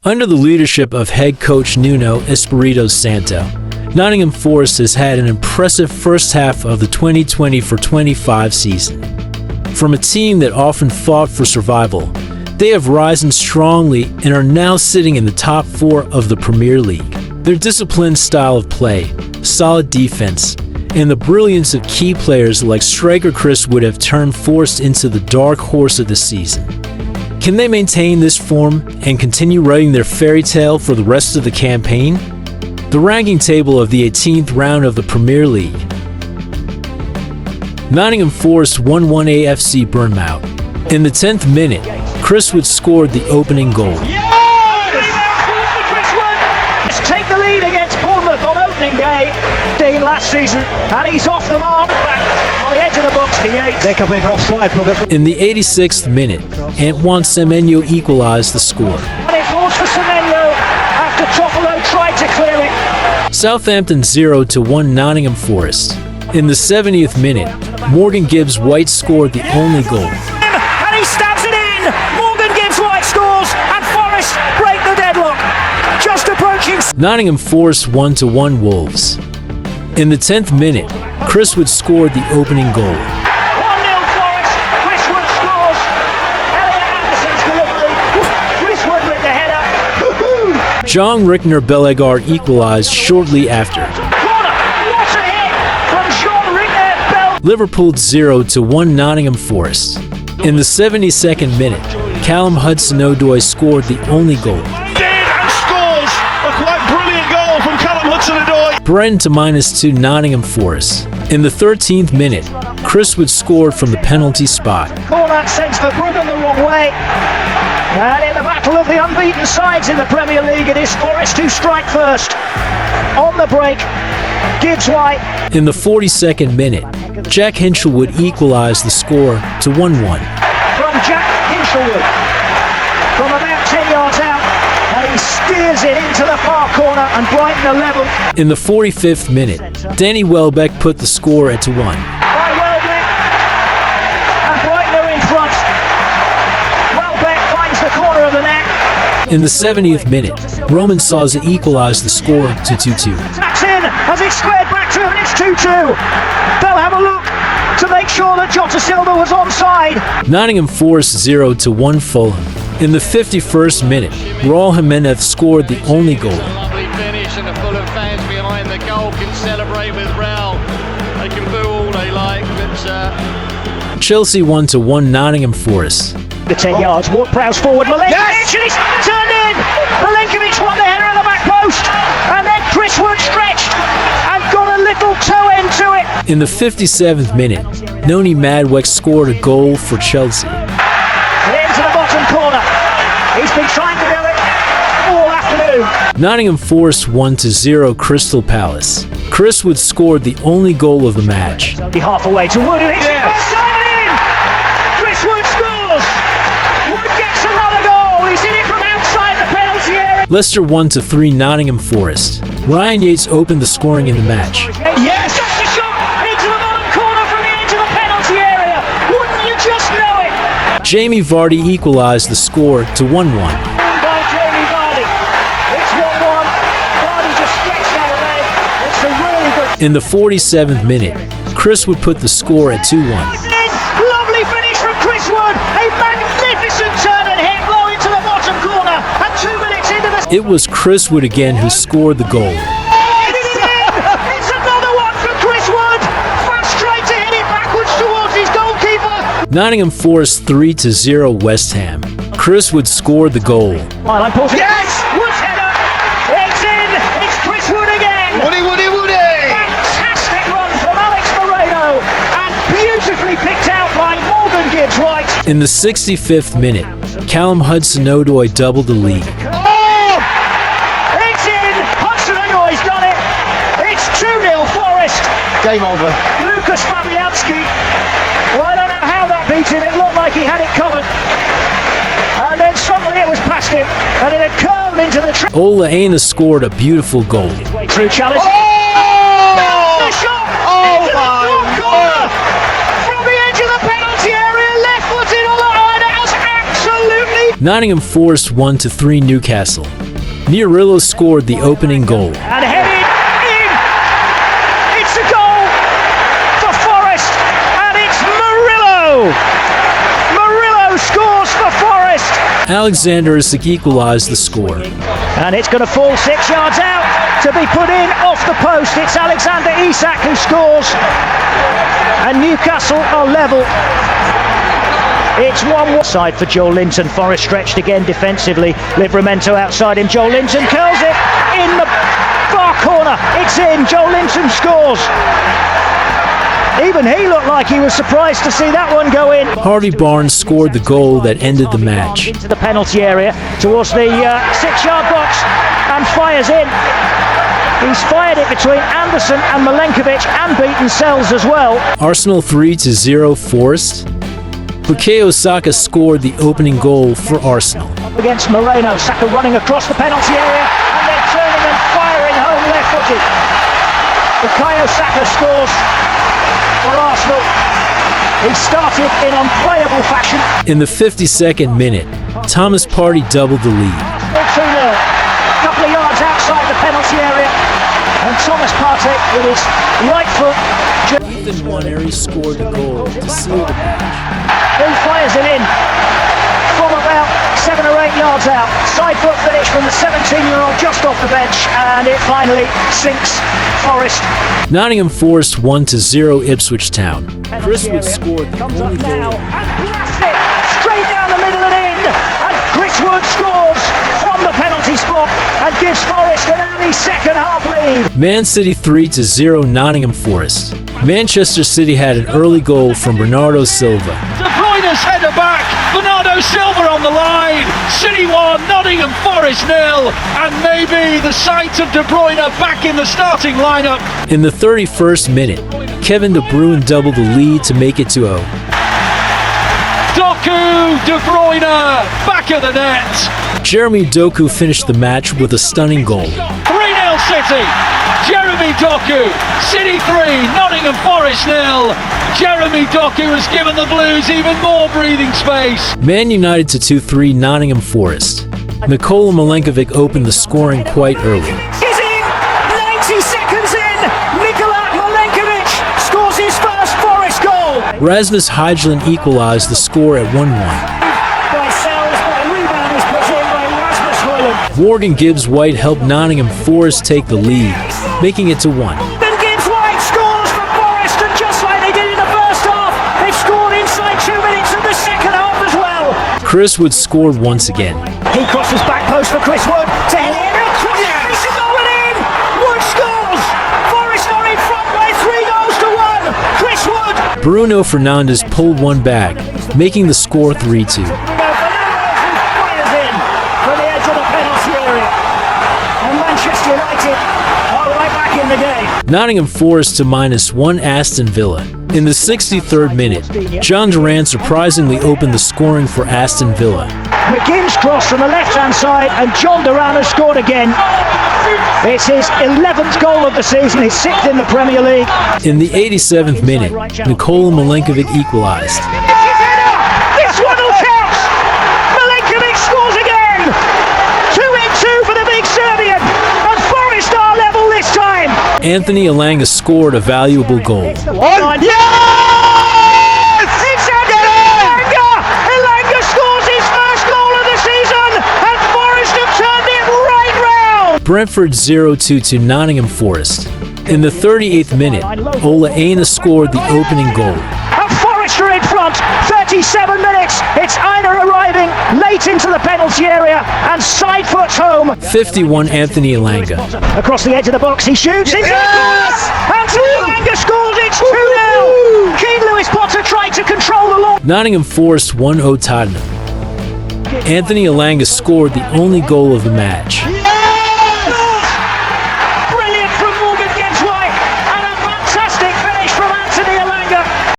Under the leadership of head coach Nuno Espirito Santo, Nottingham Forest has had an impressive first half of the 2020-25 season. From a team that often fought for survival, they have risen strongly and are now sitting in the top four of the Premier League. Their disciplined style of play, solid defense, and the brilliance of key players like striker Chris Wood have turned Forest into the dark horse of the season. Can they maintain this form and continue writing their fairy tale for the rest of the campaign? The ranking table of the 18th round of the Premier League. Nottingham Forest 1-1 AFC Bournemouth. In the 10th minute, Chris Wood scored the opening goal. Let's take the lead against Bournemouth on opening day last season, and he's off the mark back on the edge of the box. They're coming offside from the... In the 86th minute, Antoine Semenyo equalized the score. And it was for Semenyo after Toffolo tried to clear it. Southampton 0-1 Nottingham Forest. In the 70th minute, Morgan Gibbs-White scored the only goal. And he stabs it in! Morgan Gibbs-White scores, and Forest break the deadlock. Just approaching... Nottingham Forest 1-1 Wolves. In the 10th minute, Chris Wood scored the opening goal. 1-0 Forest, Chris Wood scores. Elliot Anderson's delivery. Chris Wood with the header. Jean Rickner Bellegarde equalized shortly after. Corner, what a hit from Jean Rickner Bellegarde. Liverpool 0-1 Nottingham Forest. In the 72nd minute, Callum Hudson-Odoi scored the only goal. And scores a quite brilliant goal from Callum Hudson-Odoi. Brighton to -2 Nottingham Forest. In the 13th minute, Chris Wood scored from the penalty spot. Corner sends the Bruggen the wrong way. And in the battle of the unbeaten sides in the Premier League, it is Forest who strike first. On the break, Gibbs-White. In the 42nd minute, Jack Hinchelwood equalized the score to 1-1. From Jack Hinchelwood. From about 10 yards out. And he steers it into the far corner, and Brighton are level. In the 45th minute, Danny Welbeck put the score at 2-1. By Welbeck. And Brighton are in front. Welbeck finds the corner of the net. In the 70th minute, Roman Souza equalized the score to 2-2. Taps in as it's squared back to him, and it's 2-2. They'll have a look to make sure that Jota Silva was onside. Nottingham Forest 0-1 Fulham. In the 51st minute, Raul Jimenez scored the only goal. Lovely finish, and the Fulham fans behind the goal can celebrate with Raul. They can boo all they like, but Chelsea 1-1 Nottingham Forest. The 10 yards, Ward-Prowse forward, Milinkovic, and it's turned in! Milinkovic won the header at the back post, and then Chris Wood stretched and got a little toe end to it. In the 57th minute, Noni Madwek scored a goal for Chelsea. Into the bottom corner. He's been trying to do it all afternoon. Nottingham Forest 1-0 Crystal Palace. Chris Wood scored the only goal of the match. Only half away to Wood, who hits it first time in! Chris Wood scores! Wood gets another goal! He's in it from outside the penalty area. Leicester 1-3 Nottingham Forest. Ryan Yates opened the scoring in the match. Yes! Just a shot into the bottom corner from the edge of the penalty area. Wouldn't you just know it? Jamie Vardy equalized the score to 1-1. By Jamie Vardy. It's 1-1. Vardy just stretched out a leg. It's a really good... In the 47th minute, Chris Wood put the score at 2-1. Lovely finish from Chris Wood. A magnificent turn and hit low into the bottom corner. And 2 minutes into the... It was Chris Wood again who scored the goal. It's another one for Chris Wood. Fast straight to hit it backwards towards his goalkeeper. Nottingham Forest 3-0 West Ham. Chris Wood scored the goal. Yes! Wood's header. It's in. It's Chris Wood again. Woody! Fantastic run from Alex Moreno, and beautifully picked out by Morgan Gibbs-White. In the 65th minute, Callum Hudson-Odoi doubled the lead. Oh! It's in. Hudson-Odoi's done it. It's 2-0 Forest. Game over. Lucas Fabianski. Well, I don't know how that beat him. It looked like he had it covered. And then suddenly it was past him, and it had curled into the trap. Ola Aina scored a beautiful goal. Through challenge. Oh! The shot Oh into the my front corner God! from the edge of the penalty area, left-footed. Ola Aina has absolutely Nottingham Forest 1-3 Newcastle. Murillo scored the opening goal. And headed in! It's a goal for Forest, and it's Murillo! Murillo scores for Forest! Alexander Isak equalised the score. And it's going to fall 6 yards out to be put in off the post. It's Alexander Isak who scores, and Newcastle are level. It's 1-1 side for Joel Linton. Forest stretched again defensively. Livramento outside him. Joel Linton curls it in the far corner. It's in. Joel Linton scores. Even he looked like he was surprised to see that one go in. Harvey Barnes scored the goal that ended the match. Into the penalty area towards the 6-yard box and fires in. He's fired it between Anderson and Milenkovic and beaten Sells as well. Arsenal 3-0 Forest. Bukayo Saka scored the opening goal for Arsenal. Up against Moreno, Saka running across the penalty area and then turning and firing home left-footed. Bukayo Saka scores for Arsenal. He started in unplayable fashion. In the 52nd minute, Thomas Partey doubled the lead. Arsenal 2-0. A couple of yards outside the penalty area, and Thomas Partey with his right foot. Ethan Nwaneri scored the goal to seal the match. He fires it in from about 7 or 8 yards out. Side foot finish from the 17-year-old just off the bench, and it finally sinks Forest. Nottingham Forest 1-0 Ipswich Town. Chris Wood scored the Comes only up now goal. and blasts it straight down the middle and in, and Chris Wood scores from the penalty spot and gives Forest an early second half lead. Man City 3-0 Nottingham Forest. Manchester City had an early goal from Bernardo Silva. De Bruyne's header back, Bernardo Silva on the line, City 1, Nottingham Forest 0, and maybe the sight of De Bruyne back in the starting lineup. In the 31st minute, Kevin De Bruyne doubled the lead to make it 2-0. Doku, De Bruyne, back of the net. Jeremy Doku finished the match with a stunning goal. 3-0 City, Jeremy Doku, City 3, Nottingham Forest 0. Jeremy Doku has given the Blues even more breathing space. Man United 2-3 Nottingham Forest. Nikola Milenkovic opened the scoring quite early. Is in! 90 seconds in! Nikola Milenkovic scores his first Forest goal! Rasmus Højlund equalised the score at 1-1. By Sells, but a rebound is put in by Rasmus Højlund. Morgan Gibbs-White helped Nottingham Forest take the lead, making it 1-1. Then Gibbs-White scores for Forest, and just like they did in the first half, they've scored inside 2 minutes of the second half as well. Chris Wood scored once again. He crosses back post for Chris Wood to head in. It's a goal and in! Wood scores! Forest are in front by 3 goals to 1. Chris Wood! Bruno Fernandes pulled one back, making the score 3-2. Fires in from the edge of the penalty area. And Manchester United are right back in the game. Nottingham Forest to -1 Aston Villa. In the 63rd minute, John Duran surprisingly opened the scoring for Aston Villa. McGinn's cross from the left-hand side, and John Duran has scored again. It's his 11th goal of the season, his 6th in the Premier League. In the 87th minute, Nikola Milenkovic equalised. This one will count! Milenkovic scores again! 2-2 for the big Serbian, and Forest are level this time! Anthony Elanga scored a valuable goal. One. Yes! It's Anthony Elanga! Elanga scores his first goal of the season, and Forest have turned it right round! Brentford 0-2 to Nottingham Forest. In the 38th minute, Ola Aina scored the opening goal. And Forest are in front, 37 minutes. It's Aina arriving late into the penalty area and side foots home. 51 Anthony Elanga. Across the edge of the box, he shoots into the corner. Anthony Elanga scores, it's 2-0. Keane Lewis Potter tried to control the long. Nottingham Forest 1-0 Tottenham. Anthony Elanga scored the only goal of the match.